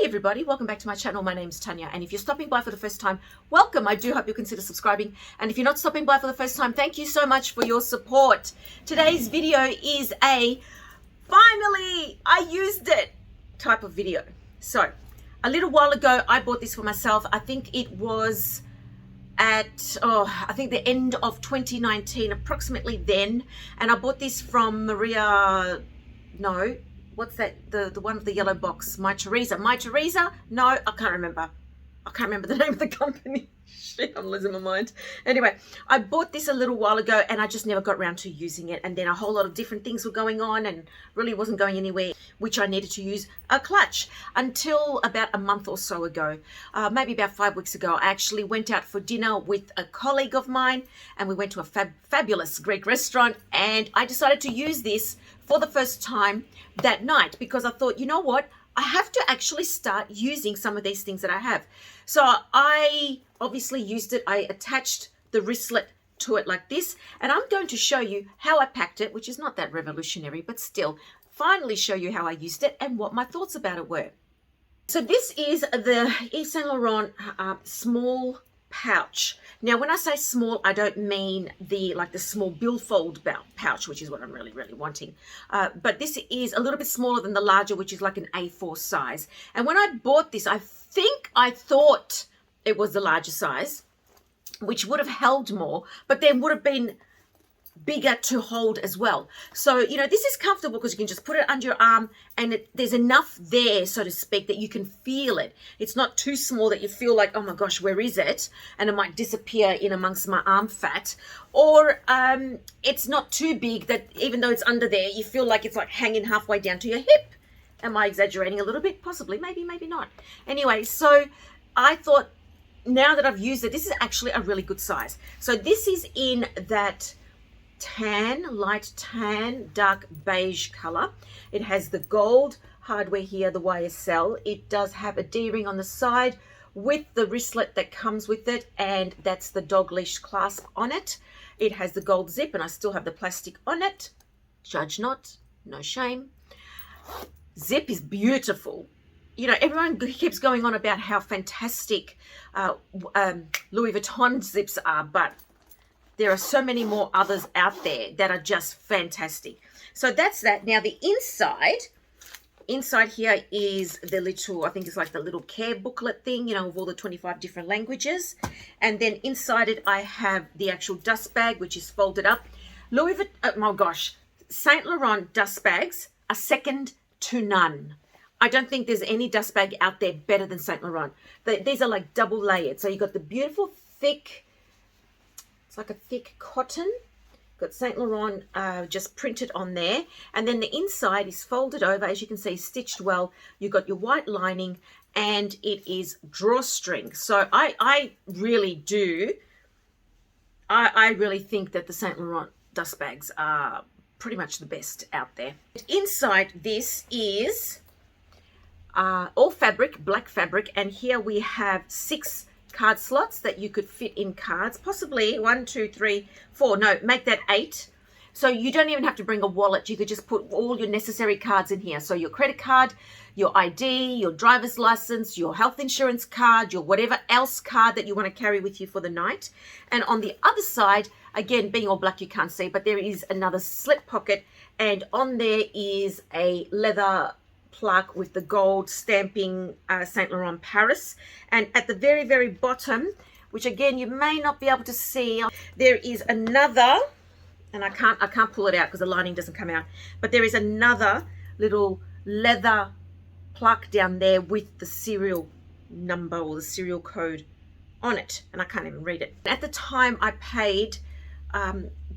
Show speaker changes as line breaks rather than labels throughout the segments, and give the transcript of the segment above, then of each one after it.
everybody, welcome back to my channel. My name's Tania, and if you're stopping by for the first time, welcome. I do hope you'll consider subscribing, and if you're not stopping by for the first time, thank you so much for your support. Today's video is a finally I used it type of video. So a little while ago I bought this for myself. I think it was at I think the end of 2019, approximately then, and I bought this from what's that, the one with the yellow box, My Teresa. No, I can't remember the name of the company. Shit, I'm losing my mind. Anyway, I bought this a little while ago and I just never got around to using it, and then a whole lot of different things were going on and really wasn't going anywhere, which I needed to use a clutch until about a month or so ago, maybe about 5 weeks ago. I actually went out for dinner with a colleague of mine, and we went to a fabulous Greek restaurant, and I decided to use this for the first time that night because I thought, you know what, I have to actually start using some of these things that I have. So I obviously used it. I attached the wristlet to it like this, and I'm going to show you how I packed it, which is not that revolutionary, but still finally show you how I used it and what my thoughts about it were. So this is the Yves Saint Laurent small pouch. Now when I say small, I don't mean the small billfold pouch, which is what I'm really wanting, but this is a little bit smaller than the larger, which is like an A4 size. And when I bought this, I thought it was the larger size, which would have held more, but then would have been bigger to hold as well. So, you know, this is comfortable because you can just put it under your arm, and there's enough there, so to speak, that you can feel it. It's not too small that you feel like, oh my gosh, where is it? And it might disappear in amongst my arm fat. Or it's not too big that even though it's under there, you feel like it's like hanging halfway down to your hip. Am I exaggerating a little bit? Possibly, maybe not. Anyway, so I thought, now that I've used it, this is actually a really good size. So this is in that light tan, dark beige color. It has the gold hardware here, the YSL. It does have a D-ring on the side with the wristlet that comes with it, and that's the dog leash clasp on it. It has the gold zip, and I still have the plastic on it. Judge not, no shame. Zip is beautiful. You know, everyone keeps going on about how fantastic Louis Vuitton zips are, but there are so many more others out there that are just fantastic. So that's that. Now the inside here is the little, I think it's like the little care booklet thing, you know, of all the 25 different languages. And then inside it, I have the actual dust bag, which is folded up. Louis Vuitton, oh my gosh, Saint Laurent dust bags are second to none. I don't think there's any dust bag out there better than Saint Laurent. These are like double layered. So you got the beautiful thick, it's like a thick cotton. Got Saint Laurent just printed on there. And then the inside is folded over, as you can see, stitched well. You've got your white lining, and it is drawstring. So I really do, I really think that the Saint Laurent dust bags are pretty much the best out there. Inside this is all fabric, black fabric, and here we have 6 card slots that you could fit in cards, possibly 1, 2, 3, 4, no, make that 8. So you don't even have to bring a wallet. You could just put all your necessary cards in here. So your credit card, your ID, your driver's license, your health insurance card, your whatever else card that you want to carry with you for the night. And on the other side, again, being all black, you can't see, but there is another slip pocket, and on there is a leather plaque with the gold stamping Saint Laurent Paris. And at the very bottom, which again you may not be able to see, there is another, and I can't pull it out because the lining doesn't come out, but there is another little leather plaque down there with the serial number or the serial code on it, and I can't even read it. At the time I paid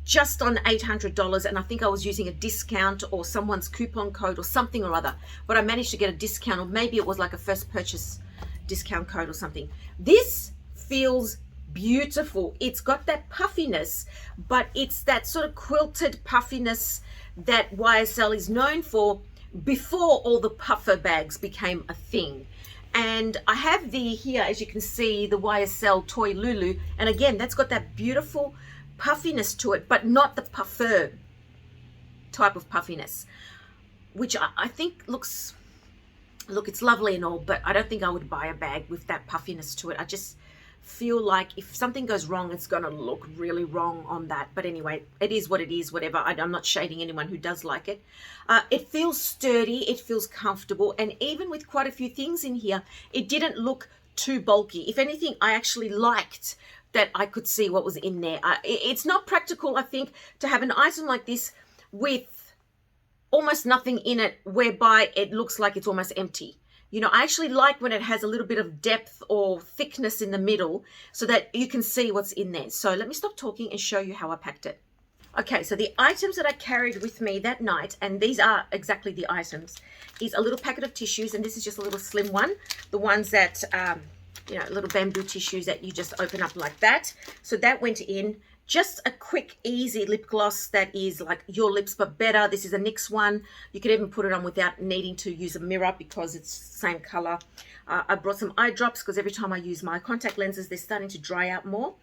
just on $800, and I think I was using a discount or someone's coupon code or something or other, but I managed to get a discount, or maybe it was like a first purchase discount code or something. This feels beautiful. It's got that puffiness, but it's that sort of quilted puffiness that YSL is known for before all the puffer bags became a thing. And I have here, as you can see, the YSL Toy Lulu, and again, that's got that beautiful puffiness to it, but not the puffer type of puffiness, which I think looks Look, it's lovely and all, but I don't think I would buy a bag with that puffiness to it. I just feel like if something goes wrong, it's going to look really wrong on that. But anyway, it is what it is, whatever. I'm not shading anyone who does like it. It feels sturdy. It feels comfortable. And even with quite a few things in here, it didn't look too bulky. If anything, I actually liked that I could see what was in there. It's not practical, I think, to have an item like this with almost nothing in it, whereby it looks like it's almost empty. You know, I actually like when it has a little bit of depth or thickness in the middle so that you can see what's in there. So let me stop talking and show you how I packed it. Okay, so the items that I carried with me that night, and these are exactly the items, is a little packet of tissues, and this is just a little slim one. The ones that, you know, little bamboo tissues that you just open up like that. So that went in. Just a quick, easy lip gloss that is like your lips, but better. This is a NYX one. You could even put it on without needing to use a mirror because it's the same color. I brought some eye drops because every time I use my contact lenses, they're starting to dry out more.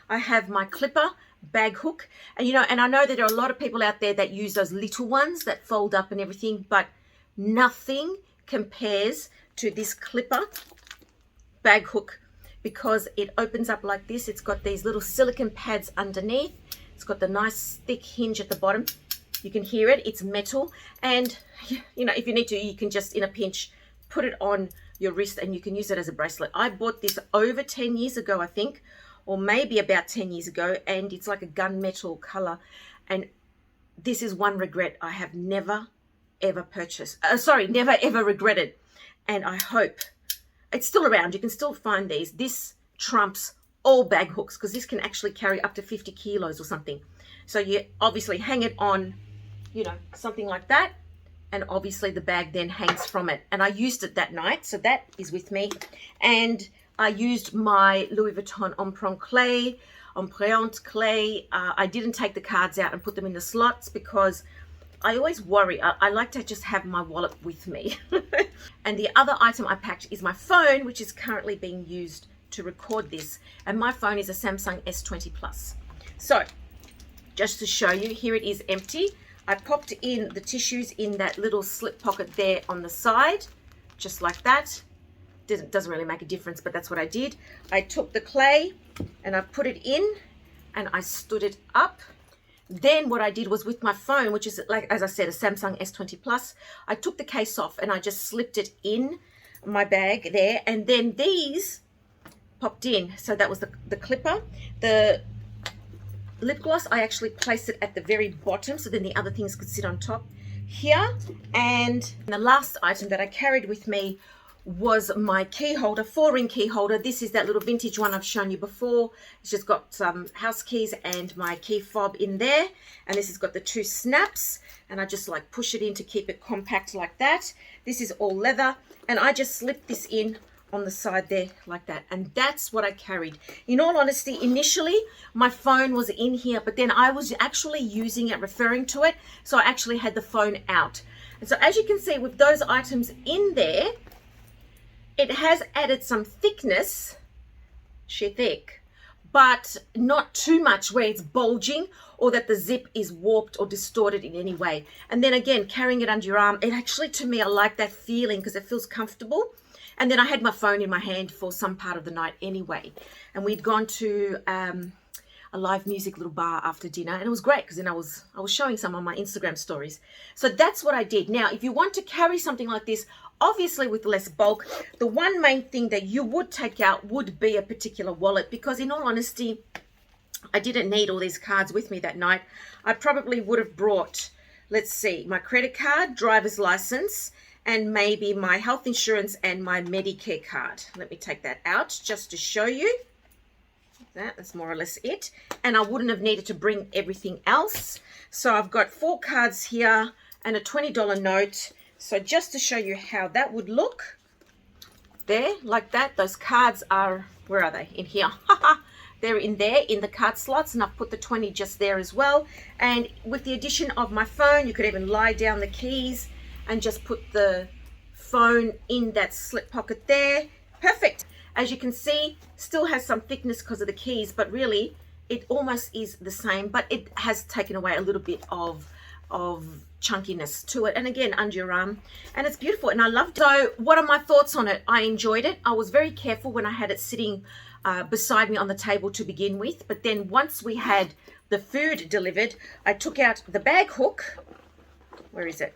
I have my clipper bag hook. And, you know, and I know that there are a lot of people out there that use those little ones that fold up and everything, but nothing compares to this clipper bag hook, because it opens up like this. It's got these little silicone pads underneath. It's got the nice thick hinge at the bottom. You can hear it, it's metal. And, you know, if you need to, you can just, in a pinch, put it on your wrist and you can use it as a bracelet. I bought this over 10 years ago, I think, or maybe about 10 years ago, and it's like a gunmetal color. And this is one regret I have never, ever purchased. Never, ever regretted. And I hope it's still around. You can still find these. This trumps all bag hooks because this can actually carry up to 50 kilos or something. So you obviously hang it on, you know, something like that. And obviously the bag then hangs from it. And I used it that night. So that is with me. And I used my Louis Vuitton Empreinte clay. I didn't take the cards out and put them in the slots because I always worry. I like to just have my wallet with me. And the other item I packed is my phone, which is currently being used to record this. And my phone is a Samsung S20 Plus. So just to show you, here it is empty. I popped in the tissues in that little slip pocket there on the side, just like that. Doesn't really make a difference, but that's what I did. I took the clay and I put it in and I stood it up. Then what I did was with my phone, which is, like, as I said, a Samsung S20 Plus, I took the case off and I just slipped it in my bag there. And then these popped in. So that was the clipper. The lip gloss, I actually placed it at the very bottom so then the other things could sit on top here. And the last item that I carried with me was my key holder, 4-ring key holder. This is that little vintage one I've shown you before. It's just got some house keys and my key fob in there. And this has got the 2 snaps. And I just like push it in to keep it compact like that. This is all leather. And I just slipped this in on the side there like that. And that's what I carried. In all honesty, initially my phone was in here, but then I was actually using it, referring to it. So I actually had the phone out. And so as you can see with those items in there, it has added some thickness, sheer thick, but not too much where it's bulging or that the zip is warped or distorted in any way. And then again, carrying it under your arm, it actually, to me, I like that feeling because it feels comfortable. And then I had my phone in my hand for some part of the night anyway. And we'd gone to a live music little bar after dinner, and it was great because then I was showing some on my Instagram stories. So that's what I did. Now, if you want to carry something like this, obviously with less bulk, the one main thing that you would take out would be a particular wallet, because in all honesty, I didn't need all these cards with me that night. I probably would have brought, let's see, my credit card, driver's license, and maybe my health insurance and my Medicare card. Let me take that out just to show you. That's more or less it. And I wouldn't have needed to bring everything else. So I've got 4 cards here and a $20 note. So just to show you how that would look, there, like that. Those cards are, where are they? In here. They're in there, in the card slots, and I've put the 20 just there as well. And with the addition of my phone, you could even lie down the keys and just put the phone in that slip pocket there. Perfect. As you can see, still has some thickness because of the keys, but really it almost is the same, but it has taken away a little bit of of chunkiness to it, and again under your arm, and it's beautiful and I loved it. So what are my thoughts on it? I enjoyed it. I was very careful when I had it sitting beside me on the table to begin with, but then once we had the food delivered, I took out the bag hook. Where is it?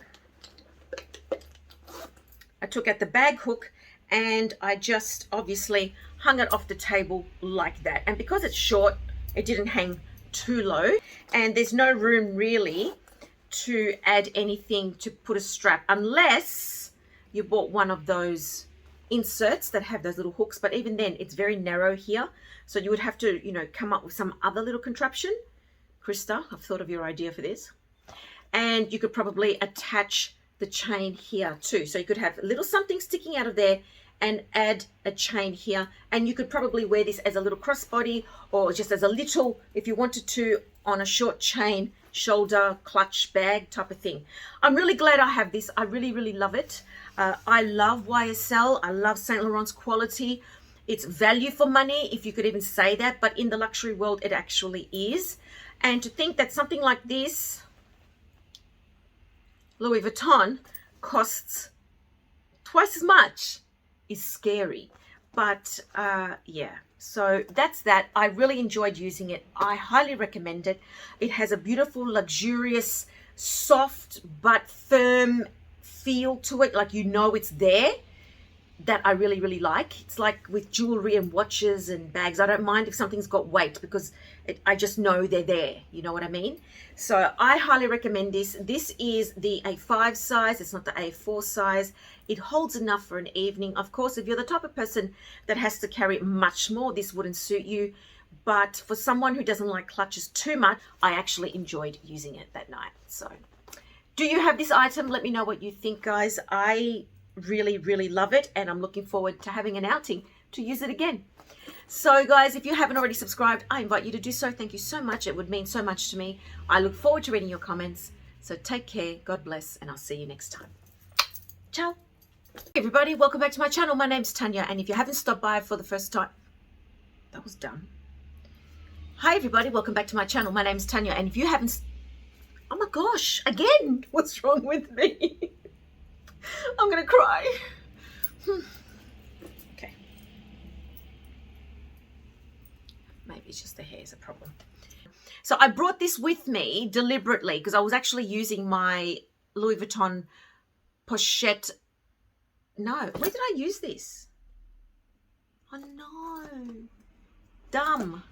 I took out the bag hook and I just obviously hung it off the table like that, and because it's short, it didn't hang too low, and there's no room really to add anything to put a strap unless you bought one of those inserts that have those little hooks, but even then it's very narrow here, so you would have to, you know, come up with some other little contraption. Krista, I've thought of your idea for this. And you could probably attach the chain here too, so you could have a little something sticking out of there and add a chain here, and you could probably wear this as a little crossbody or just as a little, if you wanted to, on a short chain shoulder clutch bag type of thing. I'm really glad I have this. I really love it. I love YSL. I love Saint Laurent's quality. It's value for money, if you could even say that, but in the luxury world it actually is. And to think that something like this Louis Vuitton costs twice as much is scary. But yeah, so that's that. I really enjoyed using it. I highly recommend it. It has a beautiful, luxurious, soft but firm feel to it, like you know it's there, that I really like. It's like with jewelry and watches and bags, I don't mind if something's got weight because I just know they're there, you know what I mean? So I highly recommend this. This is the A5 size, it's not the A4 size. It holds enough for an evening. Of course, if you're the type of person that has to carry much more, this wouldn't suit you. But for someone who doesn't like clutches too much, I actually enjoyed using it that night. So do you have this item? Let me know what you think, guys. I really love it, and I'm looking forward to having an outing to use it again. So guys, if you haven't already subscribed, I invite you to do so. Thank you so much. It would mean so much to me. I look forward to reading your comments. So take care, God bless, and I'll see you next time. Ciao. Hey everybody, welcome back to my channel. My name's Tanya, and if you haven't stopped by for the first time, that was dumb. Hi everybody, welcome back to my channel. My name's Tanya, and if you haven't, oh my gosh, again, what's wrong with me? I'm gonna cry. Okay. Maybe it's just the hair is a problem. So I brought this with me deliberately because I was actually using my Louis Vuitton pochette. No, where did I use this? Oh no. Dumb.